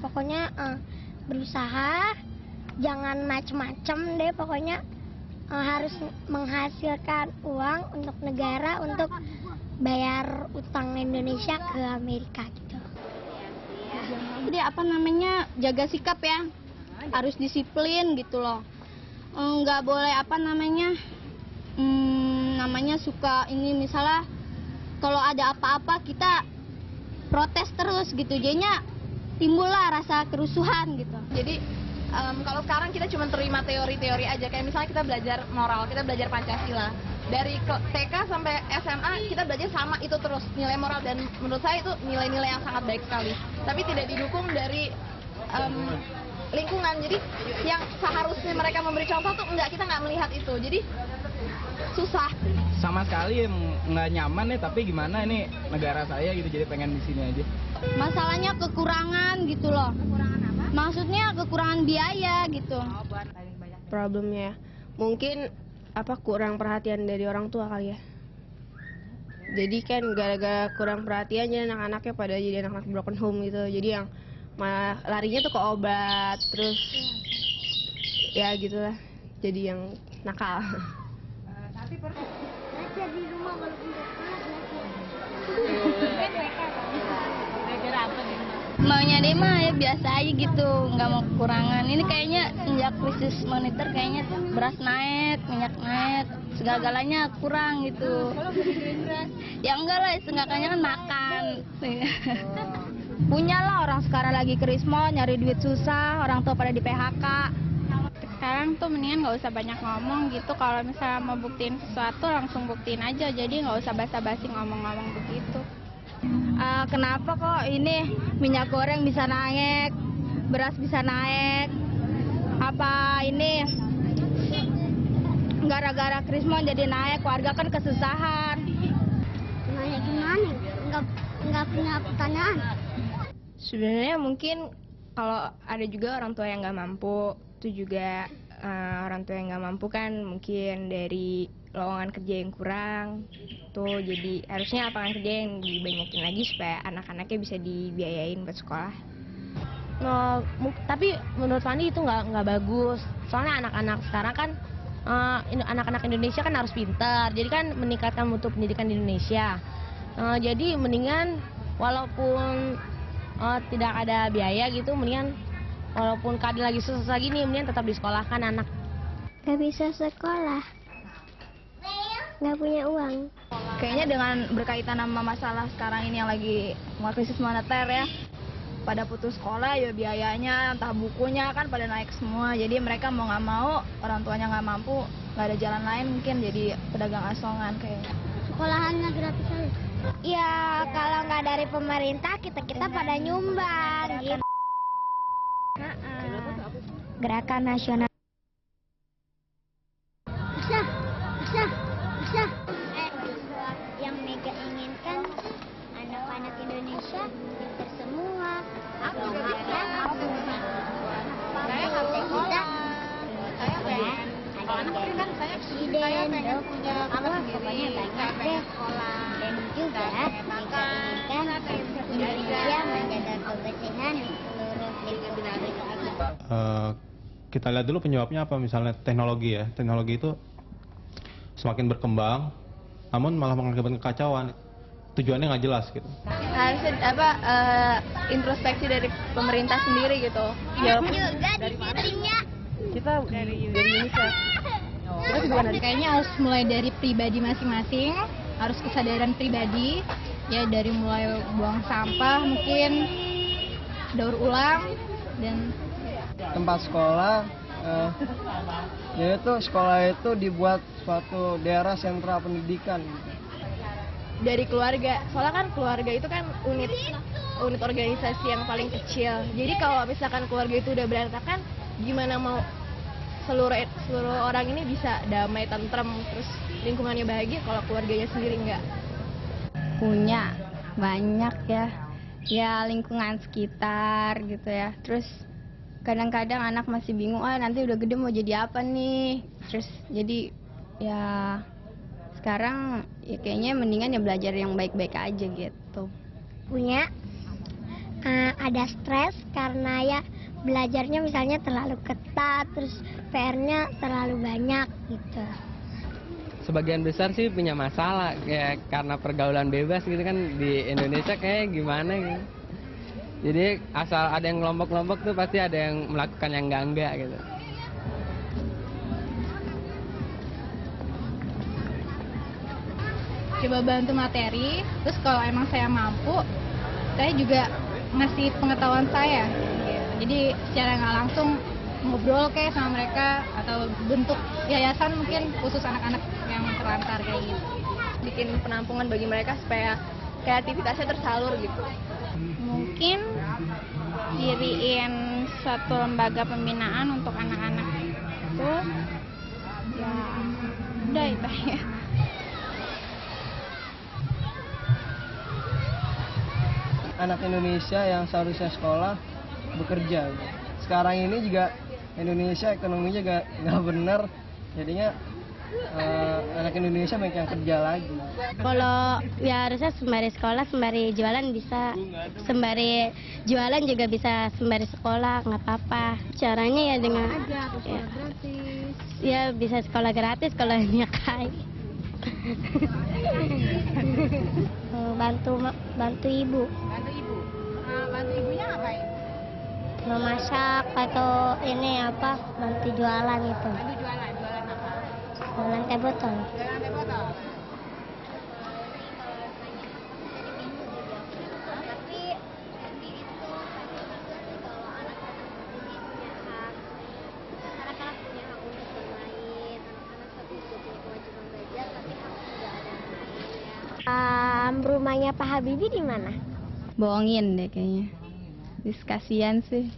pokoknya berusaha, jangan macem-macem deh pokoknya, harus menghasilkan uang untuk negara untuk bayar utang Indonesia ke Amerika gitu. Jadi jaga sikap ya, harus disiplin gitu loh, nggak boleh suka ini, misalnya kalau ada apa-apa kita protes terus gitu, jadinya timbullah rasa kerusuhan gitu. Jadi kalau sekarang kita cuma terima teori-teori aja, kayak misalnya kita belajar moral, kita belajar Pancasila. Dari TK sampai SMA kita belajar sama itu terus, nilai moral, dan menurut saya itu nilai-nilai yang sangat baik sekali. Tapi tidak didukung dari lingkungan, jadi yang seharusnya mereka memberi contoh tuh enggak, kita nggak melihat itu, jadi susah. Sama sekali nggak nyaman nih, tapi gimana ini negara saya gitu, jadi pengen di sini aja. Masalahnya kekurangan gitu loh. Kekurangan apa? Maksudnya kekurangan biaya gitu. Problemnya mungkin kurang perhatian dari orang tua kali ya. Jadi kan gara-gara kurang perhatian jadi anak-anaknya pada jadi anak-anak broken home gitu. Jadi yang malah larinya tuh ke obat, terus ya gitulah. Jadi yang nakal. Tapi belajar di rumah walaupun nggak Maunya deh mah ya biasa aja gitu, nggak mau kekurangan. Ini kayaknya sejak krisis moneter kayaknya beras naik, minyak naik, segala-galanya kurang gitu. Ya enggak lah, seenggaknya kan makan. Punya lah, orang sekarang lagi krismon, nyari duit susah, orang tua pada di PHK. Sekarang tuh mendingan nggak usah banyak ngomong gitu, kalau misalnya mau buktiin sesuatu langsung buktiin aja, jadi nggak usah basa-basi ngomong-ngomong begitu. Kenapa kok ini minyak goreng bisa naik, beras bisa naik, apa ini gara-gara krismon jadi naik, warga kan kesusahan. Gimana? Nggak punya pertanyaan. Sebenarnya mungkin kalau ada juga orang tua yang nggak mampu, itu juga orang tua yang nggak mampu kan mungkin dari lowongan kerja yang kurang tuh, jadi harusnya lapangan kerja yang dibanyakin lagi supaya anak-anaknya bisa dibiayain buat sekolah. Tapi menurut Fandi itu nggak bagus, soalnya anak-anak sekarang kan anak-anak Indonesia kan harus pintar, jadi kan meningkatkan mutu pendidikan di Indonesia. Jadi mendingan walaupun tidak ada biaya gitu, mendingan walaupun keadaan lagi susah gini, mendingan tetap disekolahkan anak. Gak bisa sekolah, nggak punya uang. Kayaknya dengan berkaitan sama masalah sekarang ini yang lagi krisis moneter ya, pada putus sekolah ya biayanya, entah bukunya kan pada naik semua. Jadi mereka mau nggak mau, orang tuanya nggak mampu, nggak ada jalan lain mungkin jadi pedagang asongan kayaknya. Sekolahannya gratis aja. Ya kalau nggak dari pemerintah, kita pada nyumbang gitu. Gerakan nasional. Bisa. Yang Mega inginkan anak-anak Indonesia pintar semua. Aku juga bisa. Saya harus sekolah. Saya pengen. Ada presiden, apa pokoknya banyak deh. Dan juga Mega inginkan Indonesia menjaga kebersihan di seluruh lingkungan. Kita lihat dulu penyebabnya apa, misalnya teknologi ya. Teknologi itu semakin berkembang, namun malah mengakibatkan kekacauan. Tujuannya nggak jelas gitu. Harusnya introspeksi dari pemerintah sendiri gitu. Ya, juga di syutingnya. Kita dari UNICEF. Kita juga Kayaknya harus mulai dari pribadi masing-masing, harus kesadaran pribadi, ya dari mulai buang sampah mungkin, daur ulang, dan tempat sekolah, yaitu sekolah itu dibuat suatu daerah sentra pendidikan gitu. Dari keluarga, soalnya kan keluarga itu kan unit organisasi yang paling kecil. Jadi kalau misalkan keluarga itu udah berantakan, gimana mau seluruh orang ini bisa damai, tentrem, terus lingkungannya bahagia kalau keluarganya sendiri enggak? punya banyak ya lingkungan sekitar gitu ya. Terus kadang-kadang anak masih bingung, nanti udah gede mau jadi apa nih. Terus jadi ya sekarang ya kayaknya mendingan ya belajar yang baik-baik aja gitu. Punya ada stres karena ya belajarnya misalnya terlalu ketat, terus PR-nya terlalu banyak gitu. Sebagian besar sih punya masalah kayak karena pergaulan bebas gitu kan di Indonesia kayak gimana gitu. Jadi asal ada yang kelompok-kelompok tuh pasti ada yang melakukan yang enggak gitu. Coba bantu materi, terus kalau emang saya mampu, saya juga ngasih pengetahuan saya. Gitu. Jadi secara nggak langsung ngobrol kayak sama mereka atau bentuk yayasan mungkin khusus anak-anak yang terlantar kayak gitu. Bikin penampungan bagi mereka supaya kreativitasnya tersalur gitu. Mungkin diriin suatu lembaga pembinaan untuk anak-anak itu ya udah itu ya. Anak Indonesia yang seharusnya sekolah bekerja. Sekarang ini juga Indonesia ekonominya nggak benar, jadinya anak Indonesia banyak yang kerja lagi. Kalau ya harusnya sembari sekolah, sembari jualan bisa, sembari jualan juga bisa sembari sekolah, nggak apa-apa. Caranya ya dengan ya bisa sekolah gratis kalau nyakai. bantu ibu. Bantu ibunya ngapain? Memasak atau ini apa bantu jualan itu. Bantu jualan apa? Jualan teh botol. Jualan teh botol. Rumahnya Pak Habibie di mana? Bohongin deh kayaknya. Kasian sih.